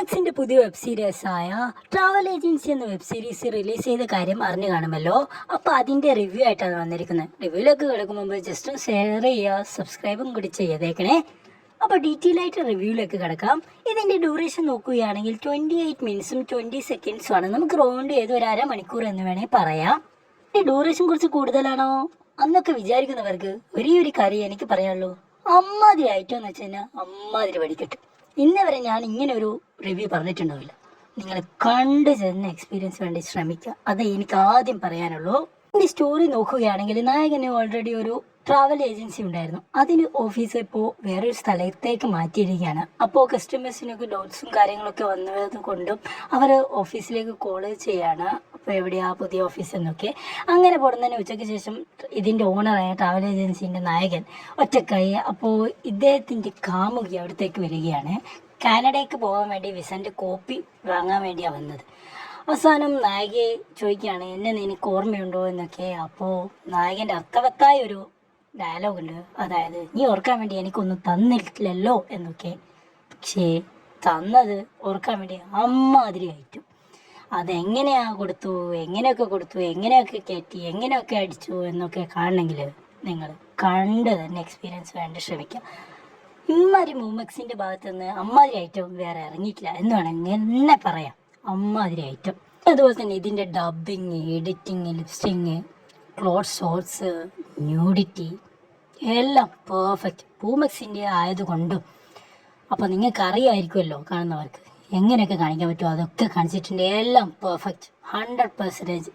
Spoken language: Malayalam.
പൂമക്സിന്റെ പുതിയ വെബ് സീരീസ് ആയ ട്രാവൽ ഏജൻസി എന്ന വെബ് സീരീസ് റിലീസ് ചെയ്ത കാര്യം അറിഞ്ഞു കാണുമല്ലോ. അപ്പോൾ അതിന്റെ റിവ്യൂ ആയിട്ടാണ് വന്നിരിക്കുന്നത്. റിവ്യൂയിലേക്ക് കിടക്കും മുമ്പ് ജസ്റ്റ് ഒന്ന് ഷെയർ ചെയ്യുക, സബ്സ്ക്രൈബും കൂടി ചെയ്തേക്കണേ. അപ്പോൾ ഡീറ്റെയിൽ ആയിട്ട് റിവ്യൂയിലേക്ക് കിടക്കാം. ഇതിന്റെ ഡ്യൂറേഷൻ നോക്കുകയാണെങ്കിൽ 28 മിനിറ്റ്സും 20 സെക്കൻഡ്സും ആണ്. നമുക്ക് റൗണ്ട് ചെയ്ത് ഒരു അരമണിക്കൂർ എന്ന് വേണമെങ്കിൽ പറയാം. ഈ ഡ്യൂറേഷൻ കുറച്ച് കൂടുതലാണോ അന്നൊക്കെ വിചാരിക്കുന്നവർക്ക് ഒരേ ഒരു കാര്യം എനിക്ക് പറയാനുള്ളൂ, അമ്മാതിരി ഐറ്റം എന്ന് വെച്ച് കഴിഞ്ഞാൽ അമ്മാതിരി പഠിക്കട്ടെ. ഇന്ന് വരെ ഞാൻ ഇങ്ങനെ ഒരു റിവ്യൂ പറഞ്ഞിട്ടുണ്ടാവില്ല. നിങ്ങൾ കണ്ട് ചെന്ന എക്സ്പീരിയൻസ് വേണ്ടി ശ്രമിക്കുക, അതേ എനിക്ക് ആദ്യം പറയാനുള്ളൂ. ഈ സ്റ്റോറി നോക്കുകയാണെങ്കിൽ നായകന് ഓൾറെഡി ഒരു ട്രാവൽ ഏജൻസി ഉണ്ടായിരുന്നു. അതിന് ഓഫീസ് ഇപ്പോൾ വേറൊരു സ്ഥലത്തേക്ക് മാറ്റിയിരിക്കുകയാണ്. അപ്പോൾ കസ്റ്റമേഴ്സിനൊക്കെ ഡൗട്ട്സും കാര്യങ്ങളൊക്കെ വന്നത് കൊണ്ടും അവർ ഓഫീസിലേക്ക് കോൾ ചെയ്യാണ്. അപ്പോൾ എവിടെയാ പുതിയ ഓഫീസ് എന്നൊക്കെ. അങ്ങനെ തന്നെ ഉച്ചയ്ക്ക് ശേഷം ഇതിൻ്റെ ഓണറായ ട്രാവൽ ഏജൻസിൻ്റെ നായകൻ ഒറ്റക്കായി. അപ്പോൾ ഇദ്ദേഹത്തിൻ്റെ കാമുകി അവിടത്തേക്ക് വരികയാണ്. കാനഡയ്ക്ക് പോകാൻ വേണ്ടി വിസൻ്റെ കോപ്പി വാങ്ങാൻ വേണ്ടിയാണ് വന്നത്. അവസാനം നായികയെ ചോദിക്കുകയാണ്, എന്നെ നിനക്ക് ഓർമ്മയുണ്ടോ എന്നൊക്കെ. അപ്പോൾ നായകൻ്റെ അർത്ഥവത്തായ ഒരു ഡയലോഗുണ്ട്, അതായത് നീ ഓർക്കാൻ വേണ്ടി എനിക്കൊന്നും തന്നില്ലല്ലോ എന്നൊക്കെ. പക്ഷേ തന്നത് ഓർക്കാൻ വേണ്ടി അമ്മാതിരി ആയിട്ടും അതെങ്ങനെയാ കൊടുത്തു, എങ്ങനെയൊക്കെ കയറ്റി, എങ്ങനെയൊക്കെ അടിച്ചു എന്നൊക്കെ കാണണമെങ്കിൽ നിങ്ങൾ കണ്ട് തന്നെ എക്സ്പീരിയൻസ് വേണ്ടി ശ്രമിക്കുക. ഇമ്മാതിരി മൂമെക്സിൻ്റെ ഭാഗത്ത് നിന്ന് അമ്മാതിരി ഐറ്റം വേറെ ഇറങ്ങിയിട്ടില്ല എന്ന് വേണമെങ്കിൽ എന്നെ പറയാം. അമ്മാതിരി ഐറ്റം. അതുപോലെ തന്നെ ഇതിൻ്റെ dubbing, editing, lip syncing, close shots, nudity എല്ലാം പെർഫെക്റ്റ് പൂമക്സിൻ്റെ ആയതുകൊണ്ടും. അപ്പോൾ നിങ്ങൾക്ക് അറിയാമായിരിക്കുമല്ലോ കാണുന്നവർക്ക് എങ്ങനെയൊക്കെ കാണിക്കാൻ പറ്റുമോ അതൊക്കെ കാണിച്ചിട്ടുണ്ട്. എല്ലാം പെർഫെക്റ്റ് 100%.